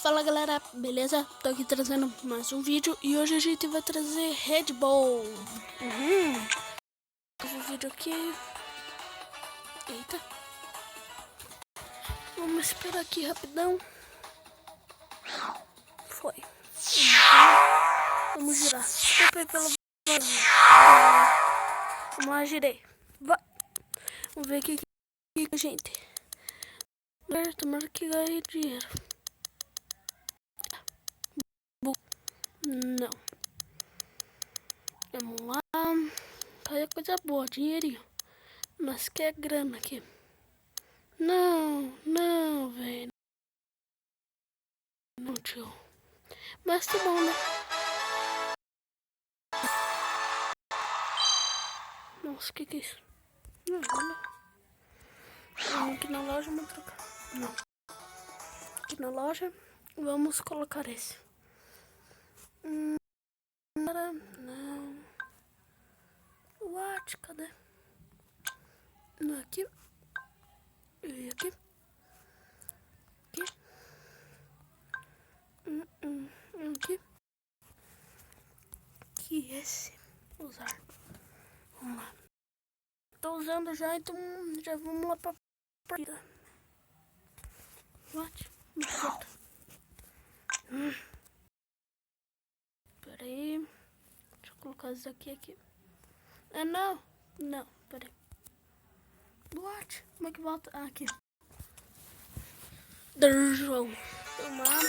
Fala galera, beleza? Tô aqui trazendo mais um vídeo e hoje a gente vai trazer Red Bull. O vídeo aqui. Eita. Vamos esperar aqui rapidão. Foi. Vamos girar. Desculpa aí pelo vazio. Vamos lá, girei. Vai. Vamos ver aqui a gente. Tomara que ganhe dinheiro. Não. Vamos lá. Fazer coisa boa, dinheirinho. Mas quer grana aqui. Não, velho. Não, tio. Mas tá bom, né? Nossa, que é isso? Não, olha. Vamos aqui na loja, vamos trocar. Não. Aqui na loja, vamos colocar esse. Não. What? Cadê? Não, aqui. E aqui. Aqui. Que esse. Usar. Vamos lá. Tô usando já, então já vamos lá pra partida. What? Me corta. Pera aí. Deixa eu colocar isso aqui. Ah, não. Não, pera aí. What? Como é que volta? Ah, aqui. João. Vamos lá.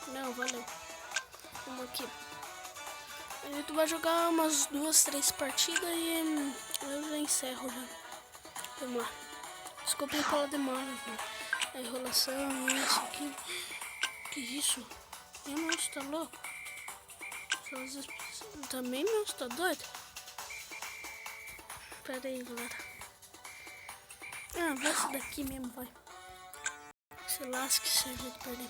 Não, valeu. Vamos aqui. A gente vai jogar umas 2, 3 partidas e eu já encerro já. Vamos lá. Desculpa aí pela demora, viu? A enrolação, isso aqui. Que isso? Eu não estou louco? Também não estou doido? Pera aí, galera. Ah, vai esse daqui mesmo, vai. Se lasque se a gente perder.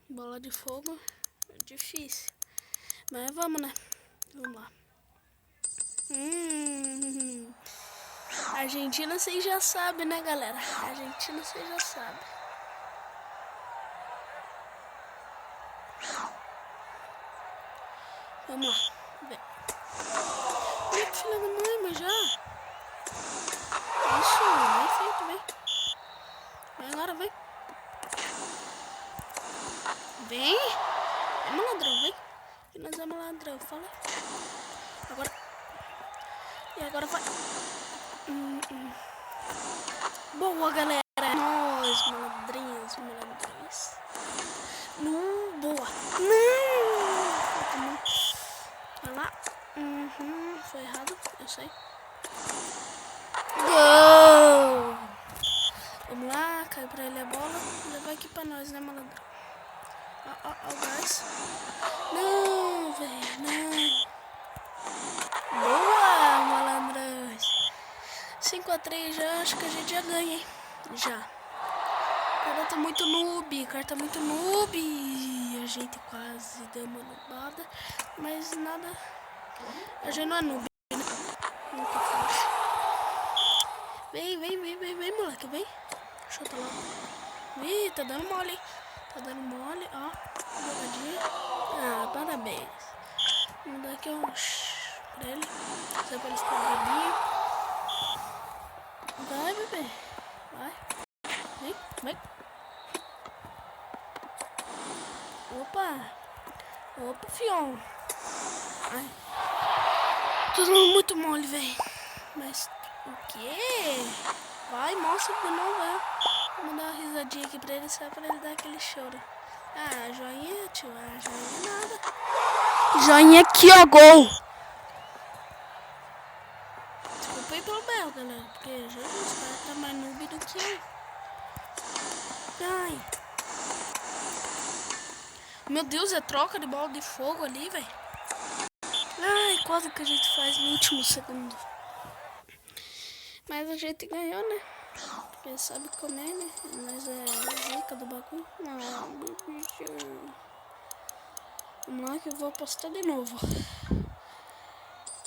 Bola de fogo é difícil. Mas vamos, né? Vamos lá. Argentina vocês já sabem, né, galera? Argentina vocês já sabem. Vamos lá. Vem. Ih, filha da mãe, mas já. Isso, bem feito, vem. Vem agora, vem. Vem. É malandrão, vem. Que nós é malandrão, fala. Agora. E agora vai. Boa, galera. Nós, malandrinhos. Não, boa. Não. Vai lá. Foi errado, eu sei. Gol! Vamos lá, caiu pra ele a bola. Já vai aqui pra nós, né, malandrão? Ó, o gás. Não, velho, não. Boa, malandrões. 5-3 já, acho que a gente já ganha, hein? Já. O cara tá muito noob, A gente quase deu uma noobada, mas nada. A gente não é noob, né? Nunca faz. Vem, moleque, vem. Chuta lá. Ih, tá dando mole, hein? Ó. Jogadinha. Ah, parabéns. Vamos dar aqui pra ele. Só pra ele ficar bebinho. Vai, bebê. Vai. Vem. Opa, fião. Ai. Tô dando muito mole, velho. Mas o quê? Vai, mostra de novo, né? Vamos dar uma risadinha aqui pra ele, só pra ele dar aquele choro. Ah, joinha, tio. Ah, joinha nada. Joinha aqui, ó, gol. Desculpa aí pelo belo, galera. Porque Jesus, o cara tá mais noob do que eu. Ai. Meu Deus, é troca de bola de fogo ali, velho. Ai, quase que a gente faz no último segundo. Mas a gente ganhou, né? Porque sabe comer, né? Mas é zica do bagulho. Vamos lá que eu vou apostar de novo.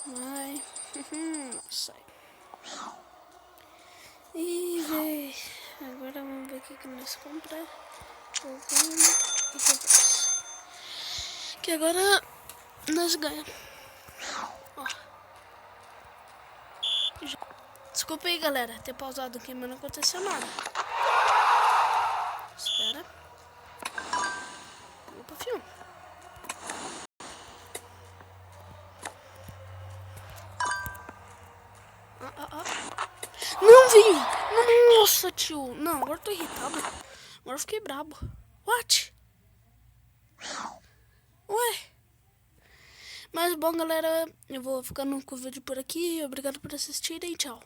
Vai. Sai. Ih, véi. Agora vamos ver o que nós compramos. Jogando e reverso. Que agora nós ganhamos. Ó. Desculpa aí, galera, ter pausado aqui, mas não aconteceu nada. Espera. Opa, filme. Não vi! Nossa, tio. Não, agora eu tô irritado. Agora eu fiquei brabo. What? Ué? Mas bom, galera, eu vou ficando com o vídeo por aqui. Obrigado por assistirem. Tchau.